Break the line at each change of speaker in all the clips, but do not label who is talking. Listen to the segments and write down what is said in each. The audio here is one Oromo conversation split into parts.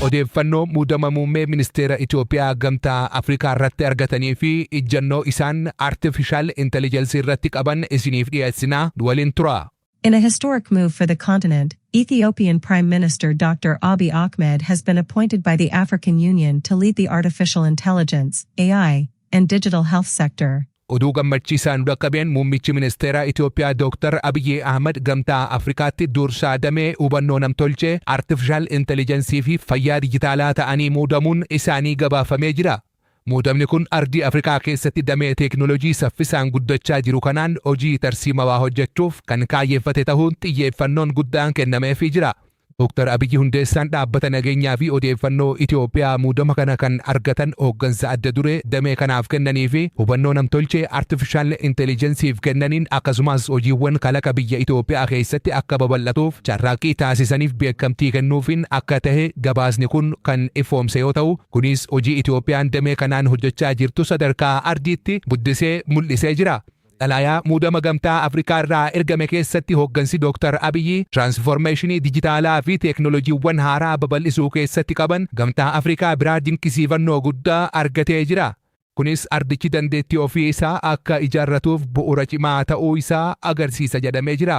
odeeffannoo muudama muummee ministeera Itiyoophiyaa GAMTAA AFRIKAA irratti argatanii fi ijjannoo isaan artificial intelligence irratti qaban isiniif dhiyeessinaa waliin tura.
In a historic move for the continent, Ethiopian Prime Minister Dr. Abiy Ahmed has been appointed by the African Union to lead the artificial intelligence, AI, and digital health sector.
Oduu Gammachiisaan dhaqqabeen muummichi ministeera Itiyoophiyaa Dooktar Abiyyi Ahimad GAMTAA AFRIKAatti Dursaa Damee Hubannoo Namtolchee artificial intelligence fi Fayyaa Dijiitaalaa ta'anii muudamuun isaanii gabaafamee jira. Muudamni kun ardii Afrikaa keessatti damee Tekinooloojii saffisaan guddachaa jiru kanaan hojii tarsiimawaa hojjechuuf kan kaayyeeffate ta'uun xiyyeeffannoon guddaan kennameefii jira. Dooktar Abiyyi hundeessaan dhaabbata nageenyaa fi odeeffannoo Itiyoophiyaa muudama kana kan argatan Hoggansa adda duree damee kanaaf kennanii fi hubannoo namtolchee artificial intelligenceef kennaniin akkasumas hojiiwwan kalaqa biyya Itiyoophiyaa keessatti akka babal'atuuf carraaqqii taasisaniif beekamtii kennuufiin akka ta'e gabaasni kun kan ifoomse yoo ta'u kunis hojii Itiyoophiyaan damee kanaan hojjechaa jirtu sadarkaa ardiitti guddisee mul'isee jira. Xalayaa muudama GAMTAA AFRIKAA irraa ergame keessatti hoggansi Dooktar Abiyyi tiraansformeeshinii dijitaalaa fi teeknooloojiiwwan haaraa babal'isuu keessatti qaban GAMTAA AFRIKAA biraa dinqisiifannoo guddaa argatee jira. Kunis ardichi dandeettii ofii isaa akka ijaarratuuf bu'uura cimaa ta'uu isaa agarsiisa jedhamee jira.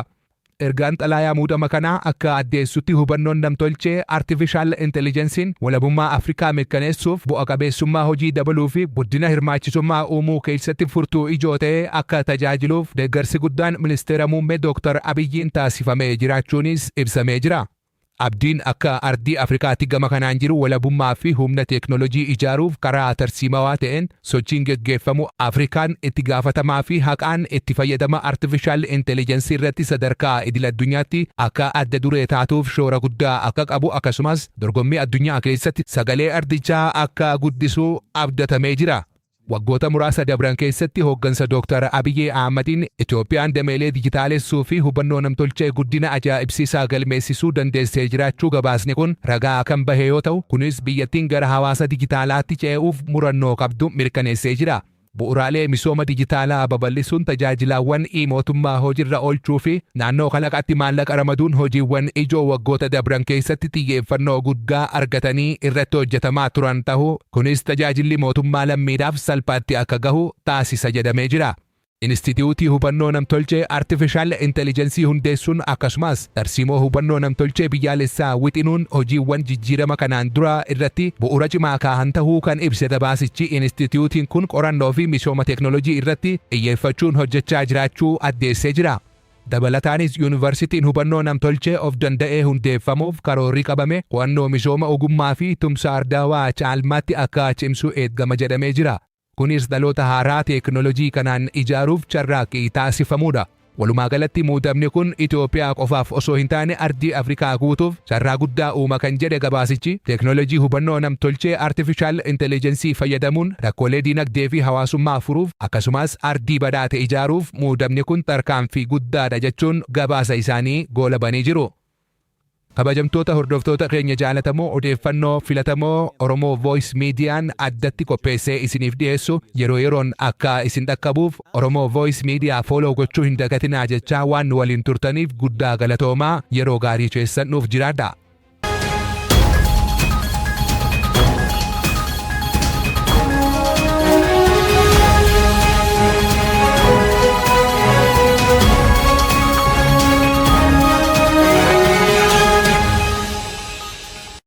Ergaan xalayaa muudama kanaa akka addeessutti hubannoon namtolchee artificial intelligence'n walabummaa Afrikaa mirkaneessuuf bu'a qabeessummaa hojii dabaluu fi guddina hirmaachisummaa uumuu keessatti furtuu ijoo ta'ee akka tajaajiluuf deeggarsi guddaan ministeera muummee Dooktar Abiyyiin taasifamee jiraachuunis ibsamee jira. Abdiin akka ardii Afrikaatti gama kanaan jiru walabummaa fi humna teeknooloojii ijaaruuf karaa tarsiimawaa ta'een sochiin geggeeffamu Afrikaan itti gaafatamaa fi haqaan itti fayyadama artificial intelligence irratti sadarkaa idil-addunyaatti akka adda duree taatuuf shoora guddaa akka qabu akkasumas dorgommii addunyaa keessatti sagalee ardichaa akka guddisuu abdatamee jira. Waggoota muraasa dabran keessatti hoggansa Dooktar Abiyyi Ahmadiin Itiyoophiyaan dameelee dijitaalessuu fi hubannoo namtolchee guddina ajaa'ibsiisaa galmeessisuu dandeessee jiraachuu gabaasni kun ragaa kan bahe yoo ta'u kunis biyyattiin gara hawaasa dijitaalaatti ce'uuf murannoo qabdu mirkaneessee jira. Bu'uuraalee misooma dijitaalaa babal'isuun tajaajilaawwan mootummaa hojiirra oolchuu fi naannoo kalaqaatti maallaqa ramaduun hojiiwwan ijoo waggoota dabran keessatti xiyyeeffannoo guddaa argatanii irratti hojjetamaa turan ta'uu kunis tajaajilli mootummaa lammiidhaaf salphaatti akka gahu taasisa jedhamee jira. Inistiitiyuutii Hubannoo Namtolchee artificial intelligence hundeessuun akkasumas tarsiimoo hubannoo namtolchee biyyaalessaa wixinuun hojiiwwan jijjiirama kanaan dura irratti bu'uura cimaa kaahan ta'uu kan ibse gabaasichi inistiitiyuutiin kun qorannoo fi misooma teeknooloojii irratti xiyyeeffachuun hojjechaa jiraachuu addeessee jira. Dabalataanis Yuuniivarsiitiin hubannoo namtolchee of danda'ee hundeeffamuuf karoorri qabame qo'annoo misooma ogummaa fi tumsa ardaawaa caalmaatti akka cimsu eeggama jedhamee jira. Kunis dhaloota haaraa teeknooloojii kanaan ijaaruuf carraaqqii taasifamuudha. Walumaa galatti muudamni kun Itiyoophiyaa qofaaf osoo hin taane ardii Afrikaa guutuuf carraa guddaa uuma kan jedhe gabaasichi teeknooloojii hubannoo namtolchee artificial intelligence fayyadamuun rakkoolee dinagdee fi hawaasummaa furuuf akkasumas ardii badhaate ijaaruuf muudamni kun tarkaanfii guddaadha jechuun gabaasa isaanii goolabanii jiru. Kabajamtoota hordoftoota keenya jaalatamoo odeeffannoo filatamoo Oromoo Voice Mediaan addatti qopheessee isiniif dhiyeessu yeroo yeroon akka isin dhaqqabuuf Oromoo Voice Media follow gochuu hin dagatinaa jechaa waan waliin turtaniif guddaa galatoomaa yeroo gaarii keessan nuuf jiraadha.